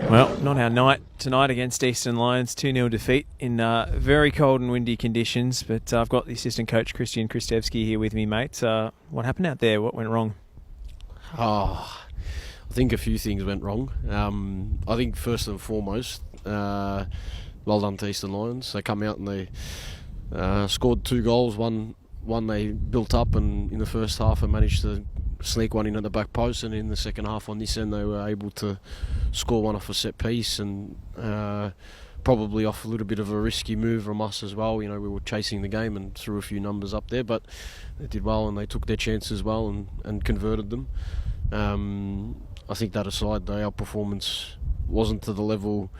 Well, not our night tonight against Eastern Lions. 2-0 defeat in very cold and windy conditions. But I've got the assistant coach, Crisdion Krstevski, here with me, mate. What happened out there? What went wrong? I think a few things went wrong. I think first and foremost, well done to Eastern Lions. They come out and they scored 2 goals. One they built up and in the first half and managed to sneak one in at the back post, and in the second half on this end they were able to score one off a set piece, and probably off a little bit of a risky move from us as well. You know, we were chasing the game and threw a few numbers up there, but they did well and they took their chances well and converted them. I think that aside, our performance wasn't to the level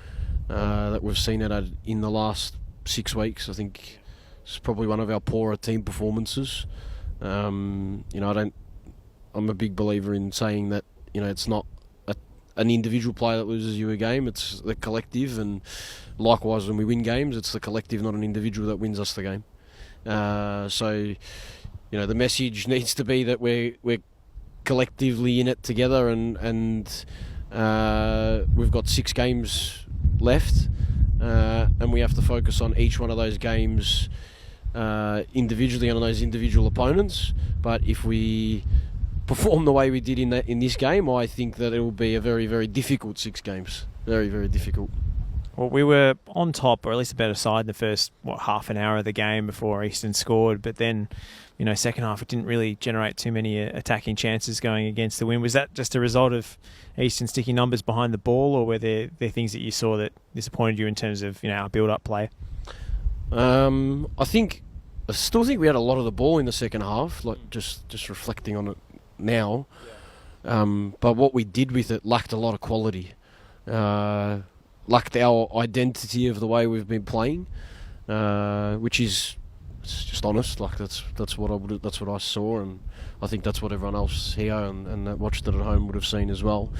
that we've seen it at in the last 6 weeks. I think it's probably one of our poorer team performances. I'm a big believer in saying that, it's not an individual player that loses you a game, it's the collective, and likewise when we win games, it's the collective, not an individual, that wins us the game. So the message needs to be that we're collectively in it together, and we've got 6 games left, and we have to focus on each one of those games individually on those individual opponents. But if we perform the way we did in this game, I think that it will be a very, very difficult 6 games. Very, very difficult. Well, we were on top, or at least a better side, in the first half an hour of the game before Eastern scored. But then, second half, it didn't really generate too many attacking chances going against the wind. Was that just a result of Eastern sticking numbers behind the ball, or were there things that you saw that disappointed you in terms of our build-up play? I still think we had a lot of the ball in the second half. Like just reflecting on it now, but what we did with it lacked a lot of quality. Lacked our identity of the way we've been playing, which is, it's just honest. Like that's what I saw, and I think that's what everyone else here and that watched it at home would have seen as well.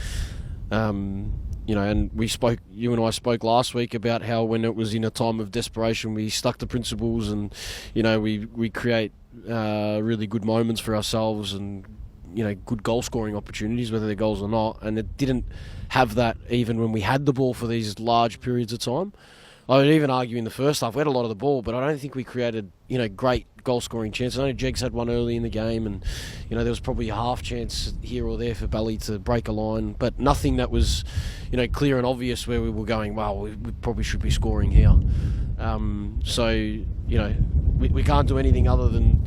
And you and I spoke last week about how when it was in a time of desperation, we stuck to principles, and we create really good moments for ourselves and good goal scoring opportunities, whether they're goals or not. And it didn't have that even when we had the ball for these large periods of time. I would even argue in the first half we had a lot of the ball, but I don't think we created great goal scoring chances. I know Jegs had one early in the game, and there was probably a half chance here or there for Bally to break a line, but nothing that was clear and obvious where we were going, wow, we probably should be scoring here. So we can't do anything other than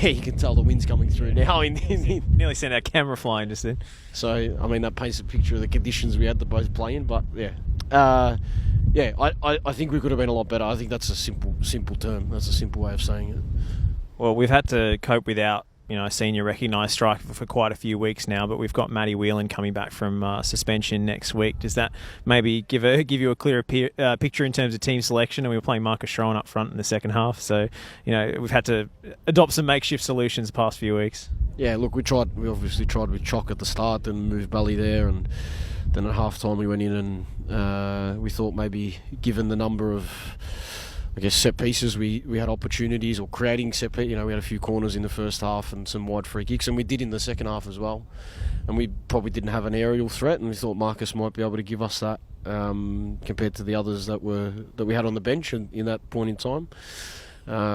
you can tell the wind's coming through now. Nearly sent our camera flying just then. So, that paints a picture of the conditions we had to both play in. But, I think we could have been a lot better. I think that's a simple term. That's a simple way of saying it. Well, we've had to cope without a senior recognised striker for quite a few weeks now, but we've got Matty Whelan coming back from suspension next week. Does that maybe give you a clearer picture in terms of team selection? And we were playing Marcus Schroen up front in the second half, so we've had to adopt some makeshift solutions the past few weeks. Yeah, look, we obviously tried with Chock at the start and moved Bally there, and then at half time we went in and we thought maybe given the number of set pieces, we had opportunities, or creating set pieces. We had a few corners in the first half and some wide free kicks, and we did in the second half as well. And we probably didn't have an aerial threat, and we thought Marcus might be able to give us that compared to the others that we had on the bench in that point in time.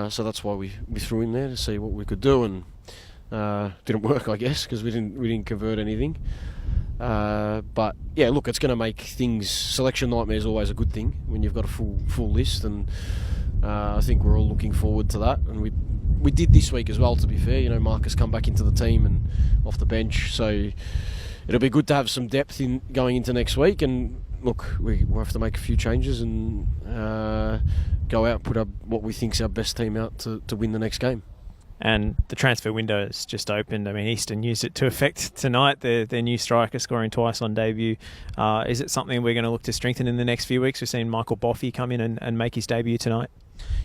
So that's why we threw him there to see what we could do, and didn't work, I guess, because we didn't convert anything. But yeah, look, it's going to make things. Selection nightmare is always a good thing when you've got a full list, and I think we're all looking forward to that. And we did this week as well. To be fair, Marcus come back into the team and off the bench, so it'll be good to have some depth in going into next week. And look, we'll have to make a few changes and go out and put what we think's our best team out to win the next game. And the transfer window has just opened. Eastern used it to effect tonight, their new striker scoring twice on debut. Is it something we're going to look to strengthen in the next few weeks? We've seen Michael Boffey come in and make his debut tonight.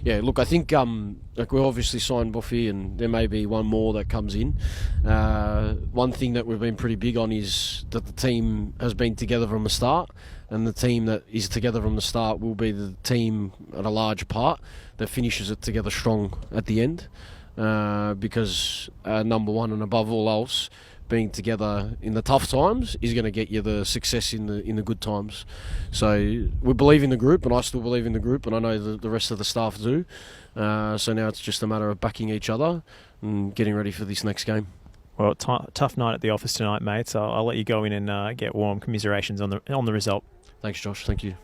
Yeah, look, I think we obviously signed Boffey, and there may be one more that comes in. One thing that we've been pretty big on is that the team has been together from the start, and the team that is together from the start will be the team at a large part that finishes it together strong at the end. Because number one and above all else, being together in the tough times is going to get you the success in the good times. So we believe in the group, and I still believe in the group, and I know the rest of the staff do. So now it's just a matter of backing each other and getting ready for this next game. Well, tough night at the office tonight, mate. So I'll let you go in and get warm. Commiserations on the result. Thanks, Josh. Thank you.